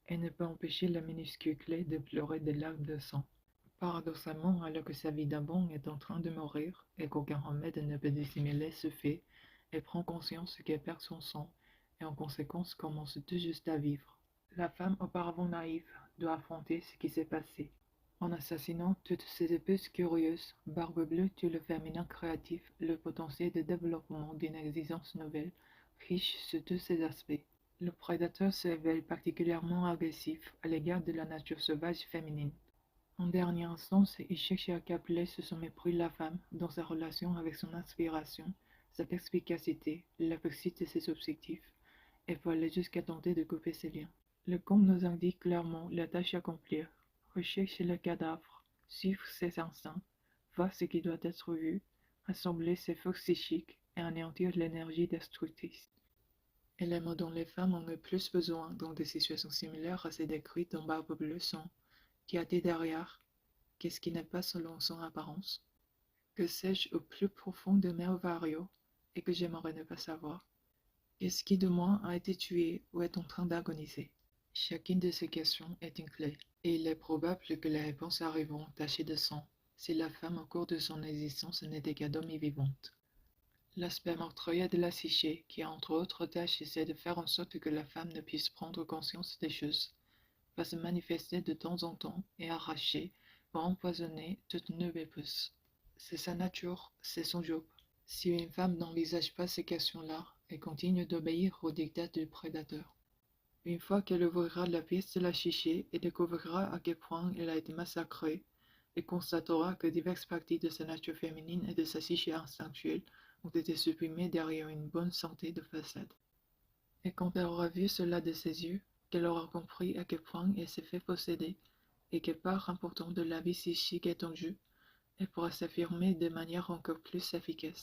et ne peut empêcher la minuscule clé de pleurer des larmes de sang. Paradoxalement, alors que sa vie d'avant est en train de mourir et qu'aucun remède ne peut dissimuler ce fait, elle prend conscience qu'elle perd son sang et en conséquence commence tout juste à vivre. La femme auparavant naïve doit affronter ce qui s'est passé. En assassinant toutes ces épouses curieuses, Barbe Bleue tue le féminin créatif, le potentiel de développement d'une existence nouvelle, riche sur tous ses aspects. Le prédateur se révèle particulièrement agressif à l'égard de la nature sauvage féminine. En dernière instance, il cherche à accabler sous son mépris la femme dans sa relation avec son inspiration, sa perspicacité, la réussite de ses objectifs, et peut aller jusqu'à tenter de couper ses liens. Le conte nous indique clairement la tâche à accomplir: rechercher le cadavre, suivre ses instincts, voir ce qui doit être vu, rassembler ses forces psychiques et anéantir l'énergie destructrice. Éléments dont les femmes ont le plus besoin dans des situations similaires à celles décrites dans Barbe Bleue sont: qu'y a-t-il derrière? Qu'est-ce qui n'est pas selon son apparence? Que sais-je au plus profond de mes ovarios et que j'aimerais ne pas savoir? Qu'est-ce qui de moi a été tué ou est en train d'agoniser? Chacune de ces questions est une clé, et il est probable que les réponses arriveront tachées de sang si la femme au cours de son existence n'était qu'à demi vivante. L'aspect meurtrier de la psyché, qui a entre autres tâches essaie de faire en sorte que la femme ne puisse prendre conscience des choses, va se manifester de temps en temps et arracher, va empoisonner toute nouvelle épouse. C'est sa nature, c'est son job. Si une femme n'envisage pas ces questions-là, elle continue d'obéir aux dictats du prédateur. Une fois qu'elle ouvrira la pièce de la chichée et découvrira à quel point elle a été massacrée, elle constatera que diverses parties de sa nature féminine et de sa psyché instinctuelle ont été supprimées derrière une bonne santé de façade. Et quand elle aura vu cela de ses yeux, qu'elle aura compris à quel point elle s'est fait posséder et quelle part importante de la vie psychique est en jeu, elle pourra s'affirmer de manière encore plus efficace.